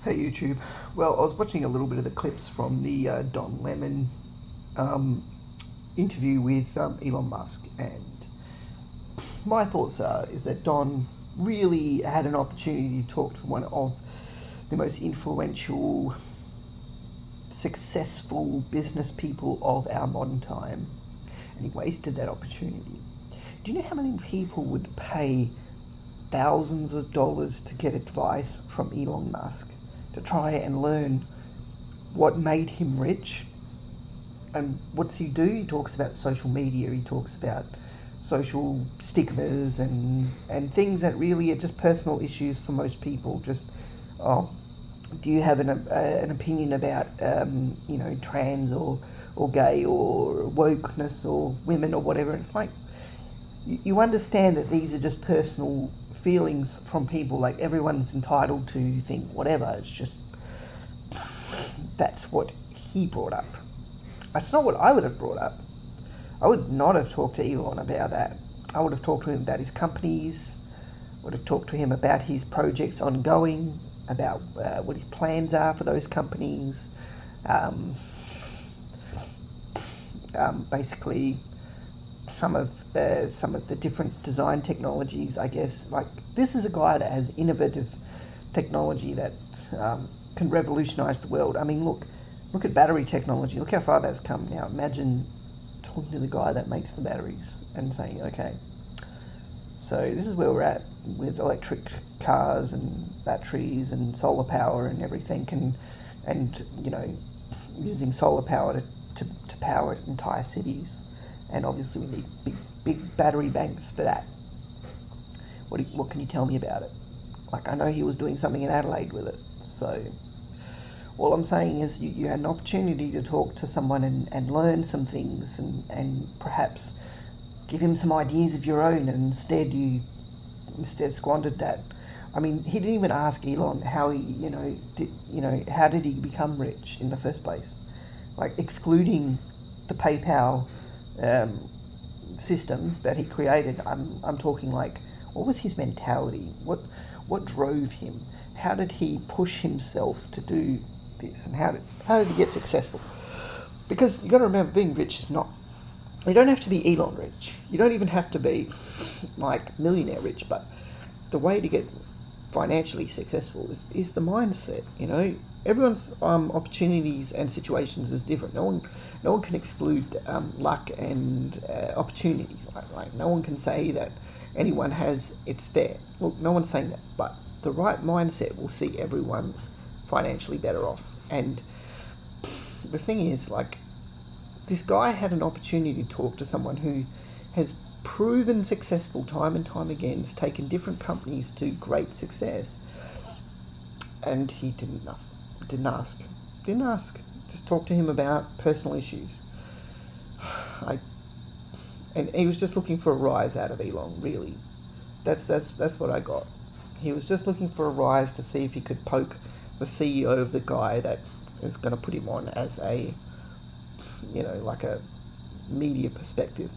Hey YouTube. Well, I was watching a little bit of the clips from the Don Lemon interview with Elon Musk, and my thoughts is that Don really had an opportunity to talk to one of the most influential, successful business people of our modern time, and he wasted that opportunity. Do you know how many people would pay thousands of dollars to get advice from Elon Musk, to try and learn what made him rich? And what's he do? He talks about social media, he talks about social stigmas and things that really are just personal issues for most people. Just, oh, do you have an opinion about, trans or gay or wokeness or women or whatever? It's like, you understand that these are just personal feelings from people. Like, everyone's entitled to think whatever. It's just, that's what he brought up. That's not what I would have brought up. I would not have talked to Elon about that. I would have talked to him about his companies, would have talked to him about his projects ongoing, about what his plans are for those companies. Basically, some of the different design technologies, I guess. Like, this is a guy that has innovative technology that can revolutionize the world. I mean, look at battery technology. Look how far that's come now. Imagine talking to the guy that makes the batteries and saying, okay, so this is where we're at with electric cars and batteries and solar power and everything, and using solar power to power entire cities. And obviously we need big battery banks for that. What can you tell me about it? Like, I know he was doing something in Adelaide with it. So all I'm saying is you had an opportunity to talk to someone and learn some things and perhaps give him some ideas of your own, and instead squandered that. I mean, he didn't even ask Elon how how did he become rich in the first place? Like, excluding the PayPal system that he created, I'm talking, like, what was his mentality? What drove him? How did he push himself to do this? And how did he get successful? Because you got to remember, being rich is not. You don't have to be Elon rich. You don't even have to be like millionaire rich. But the way to get financially successful is the mindset. Everyone's opportunities and situations is different. No one can exclude luck and opportunity. Like, no one can say that anyone has it's fair. Look, no one's saying that, but the right mindset will see everyone financially better off. And the thing is, like, this guy had an opportunity to talk to someone who has proven successful time and time again, has taken different companies to great success, and he didn't ask. Just talk to him about personal issues. And he was just looking for a rise out of Elon, really. That's what I got. He was just looking for a rise to see if he could poke the CEO of the guy that is going to put him on as a, like a media perspective.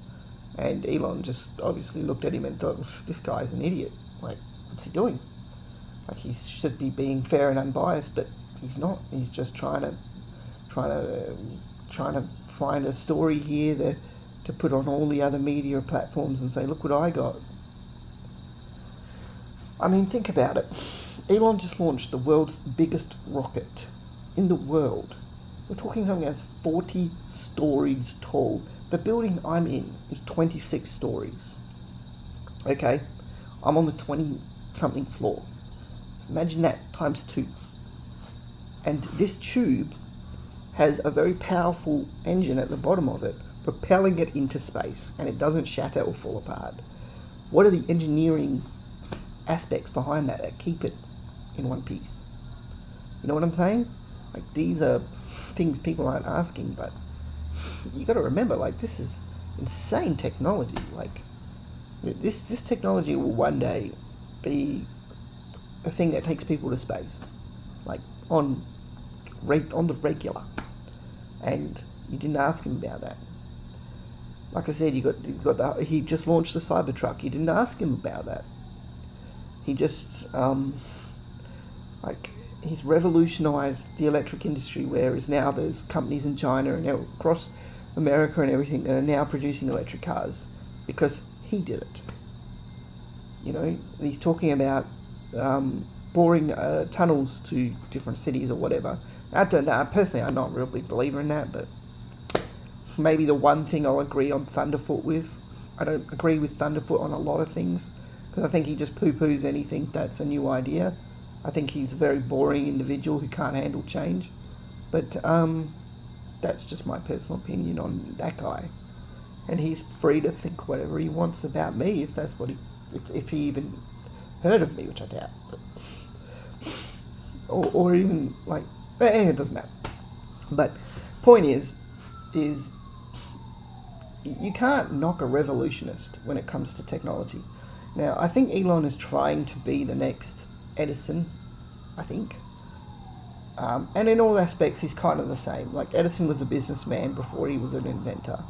And Elon just obviously looked at him and thought, this guy's an idiot. Like, what's he doing? Like, he should be being fair and unbiased, but he's not. He's just trying to find a story here to put on all the other media platforms and say, look what I got. I mean, think about it. Elon just launched the world's biggest rocket in the world. We're talking something that's 40 stories tall. The building I'm in is 26 stories. Okay? I'm on the 20-something floor. So imagine that times 2. And this tube has a very powerful engine at the bottom of it, propelling it into space, and it doesn't shatter or fall apart. What are the engineering aspects behind that keep it in one piece? You know what I'm saying? Like, these are things people aren't asking, but you got to remember, like, this is insane technology. Like, this technology will one day be a thing that takes people to space, like on the regular. And you didn't ask him about that. Like I said, he just launched the Cybertruck. You didn't ask him about that. He just he's revolutionized the electric industry, whereas now there's companies in China and across America and everything that are now producing electric cars because he did it. You know, he's talking about boring tunnels to different cities or whatever. Personally, I'm not a real big believer in that, but maybe the one thing I'll agree on Thunderfoot with. I don't agree with Thunderfoot on a lot of things, because I think he just poo-poos anything that's a new idea. I think he's a very boring individual who can't handle change. But that's just my personal opinion on that guy. And he's free to think whatever he wants about me, if that's what if he even heard of me, which I doubt. But, or even, like, it doesn't matter. But point is you can't knock a revolutionist when it comes to technology. Now, I think Elon is trying to be the next Edison, I think. And in all aspects, he's kind of the same. Like, Edison was a businessman before he was an inventor.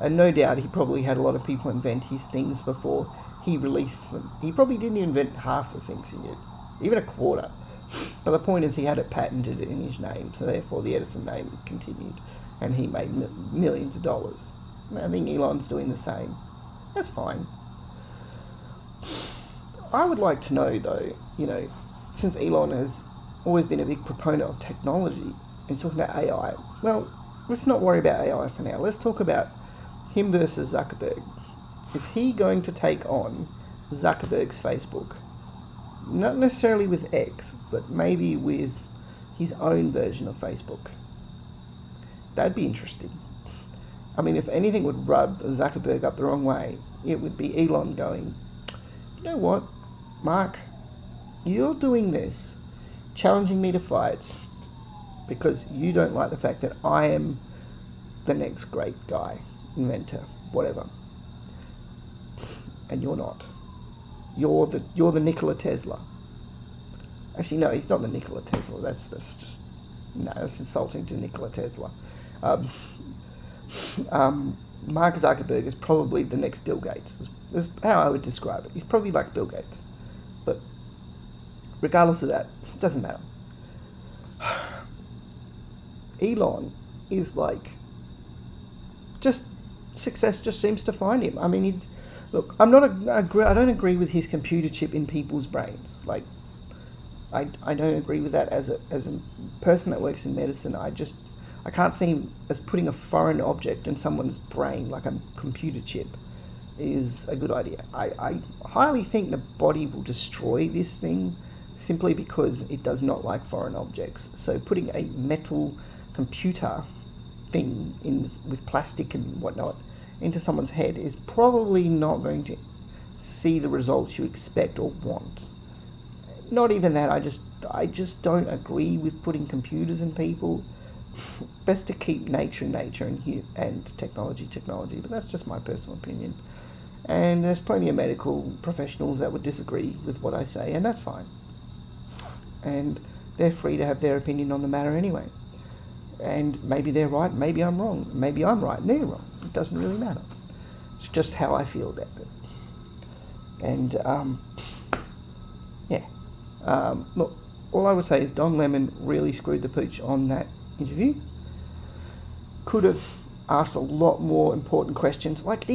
And no doubt he probably had a lot of people invent his things before he released them. He probably didn't invent half the things he did, even a quarter. But the point is, he had it patented in his name, so therefore the Edison name continued, and he made millions of dollars. I think Elon's doing the same. That's fine. I would like to know, though, you know, since Elon has always been a big proponent of technology and talking about AI, well, let's not worry about AI for now. Let's talk about him versus Zuckerberg. Is he going to take on Zuckerberg's Facebook? Not necessarily with X, but maybe with his own version of Facebook. That'd be interesting. I mean, if anything would rub Zuckerberg up the wrong way, it would be Elon going, you know what, Mark, you're doing this, challenging me to fights, because you don't like the fact that I am the next great guy, inventor, whatever. And you're not. You're the Nikola Tesla. Actually, no, he's not the Nikola Tesla. That's just, no, that's insulting to Nikola Tesla. Mark Zuckerberg is probably the next Bill Gates. Is how I would describe it. He's probably like Bill Gates. But regardless of that, it doesn't matter. Elon is like, just success just seems to find him. I mean, look, I don't agree with his computer chip in people's brains. Like, I don't agree with that as a person that works in medicine. I can't see him as putting a foreign object in someone's brain, like a computer chip, is a good idea. I highly think the body will destroy this thing simply because it does not like foreign objects. So putting a metal computer thing with plastic and whatnot into someone's head is probably not going to see the results you expect or want. Not even that, I just don't agree with putting computers in people. Best to keep nature and technology, but that's just my personal opinion. And there's plenty of medical professionals that would disagree with what I say, and that's fine. And they're free to have their opinion on the matter anyway. And maybe they're right, maybe I'm wrong. Maybe I'm right and they're wrong. It doesn't really matter. It's just how I feel about it. And, yeah. Look, all I would say is Don Lemon really screwed the pooch on that interview. Could have asked a lot more important questions, like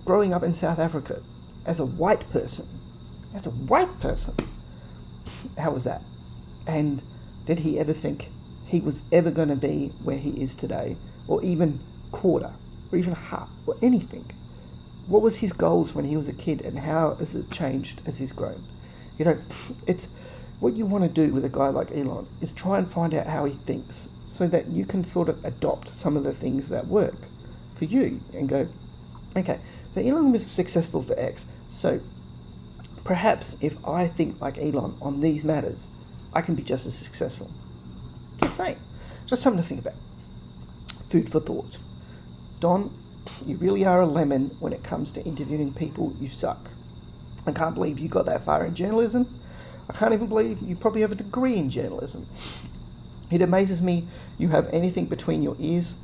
growing up in South Africa as a white person. How was that? And did he ever think he was ever going to be where he is today, or even quarter, or even half, or anything? What was his goals when he was a kid, and how has it changed as he's grown? You know, it's what you want to do with a guy like Elon is try and find out how he thinks, so that you can sort of adopt some of the things that work for you and go, okay, so Elon was successful for X, so perhaps if I think like Elon on these matters, I can be just as successful. Just saying. Just something to think about. Food for thought. Don, you really are a lemon when it comes to interviewing people. You suck. I can't believe you got that far in journalism. I can't even believe you probably have a degree in journalism. It amazes me you have anything between your ears,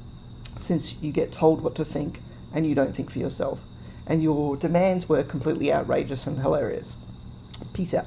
since you get told what to think and you don't think for yourself. And your demands were completely outrageous and hilarious. Peace out.